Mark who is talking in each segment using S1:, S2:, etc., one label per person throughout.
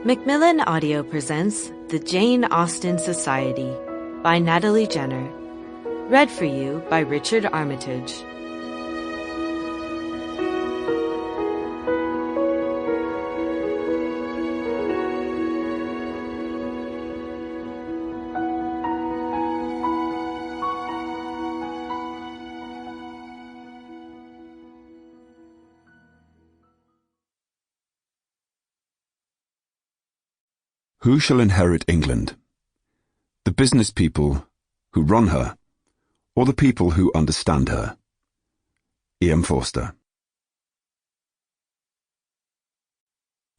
S1: Macmillan Audio presents The Jane Austen Society by Natalie Jenner. Read for you by Richard Armitage.
S2: Who shall inherit England? The business people who run her, or the people who understand her? E.M. Forster.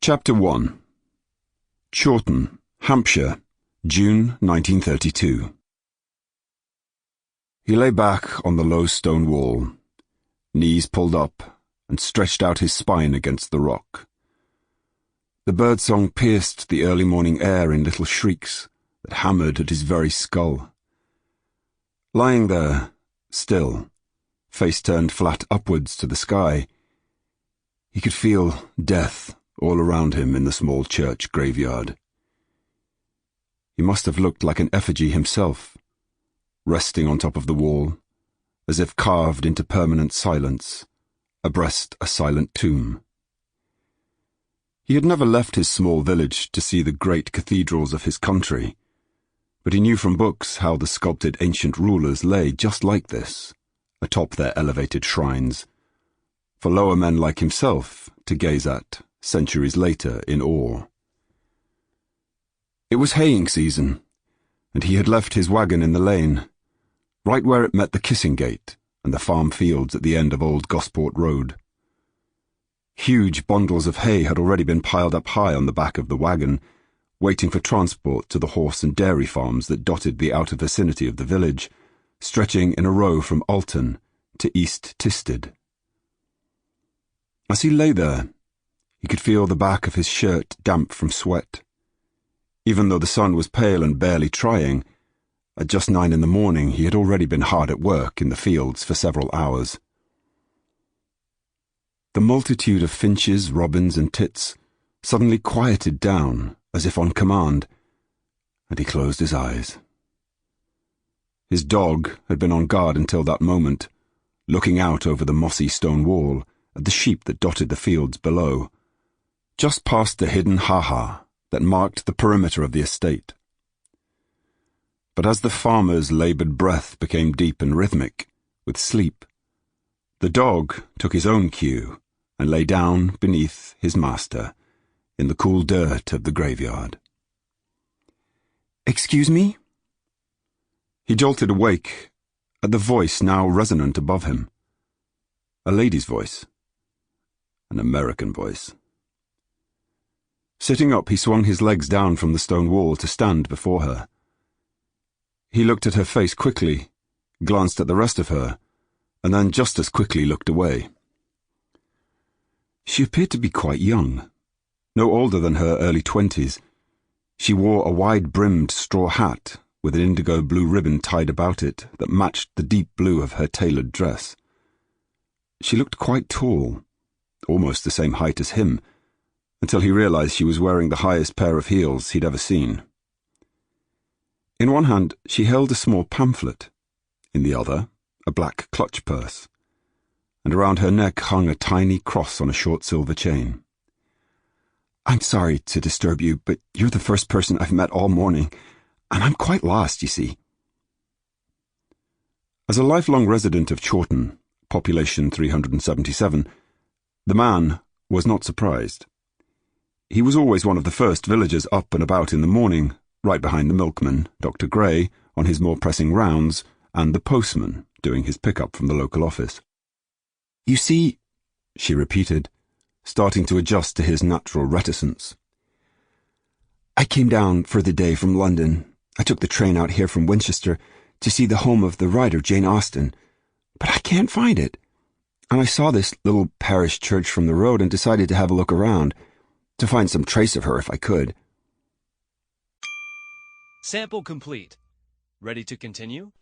S2: Chapter 1. Chawton, Hampshire, June 1932. He lay back on the low stone wall, knees pulled up, and stretched out his spine against the rock. The birdsong pierced the early morning air in little shrieks that hammered at his very skull. Lying there, still, face turned flat upwards to the sky, he could feel death all around him in the small church graveyard. He must have looked like an effigy himself, resting on top of the wall, as if carved into permanent silence, abreast a silent tomb. He had never left his small village to see the great cathedrals of his country, but he knew from books how the sculpted ancient rulers lay just like this, atop their elevated shrines, for lower men like himself to gaze at centuries later in awe. It was haying season, and he had left his wagon in the lane, right where it met the Kissing Gate and the farm fields at the end of Old Gosport Road. Huge bundles of hay had already been piled up high on the back of the wagon, waiting for transport to the horse and dairy farms that dotted the outer vicinity of the village, stretching in a row from Alton to East Tisted. As he lay there, he could feel the back of his shirt damp from sweat. Even though the sun was pale and barely trying, at just 9 in the morning he had already been hard at work in the fields for several hours. The multitude of finches, robins, and tits suddenly quieted down, as if on command, and he closed his eyes. His dog had been on guard until that moment, looking out over the mossy stone wall at the sheep that dotted the fields below, just past the hidden ha-ha that marked the perimeter of the estate. But as the farmer's laboured breath became deep and rhythmic, with sleep, the dog took his own cue and lay down beneath his master in the cool dirt of the graveyard. "Excuse me?" He jolted awake at the voice now resonant above him. A lady's voice. An American voice. Sitting up, he swung his legs down from the stone wall to stand before her. He looked at her face quickly, glanced at the rest of her, and then just as quickly looked away. She appeared to be quite young, no older than her early 20s. She wore a wide-brimmed straw hat with an indigo blue ribbon tied about it that matched the deep blue of her tailored dress. She looked quite tall, almost the same height as him, until he realized she was wearing the highest pair of heels he'd ever seen. In one hand she held a small pamphlet, in the other a black clutch purse, and around her neck hung a tiny cross on a short silver chain. "I'm sorry to disturb you, but you're the first person I've met all morning, and I'm quite lost, you see." As a lifelong resident of Chawton, population 377, the man was not surprised. He was always one of the first villagers up and about in the morning, right behind the milkman, Dr. Gray, on his more pressing rounds, and the postman, doing his pick-up from the local office. "You see," she repeated, starting to adjust to his natural reticence. "I came down for the day from London. I took the train out here from Winchester to see the home of the writer Jane Austen, but I can't find it. And I saw this little parish church from the road and decided to have a look around, to find some trace of her if I could."
S3: Sample complete. Ready to continue?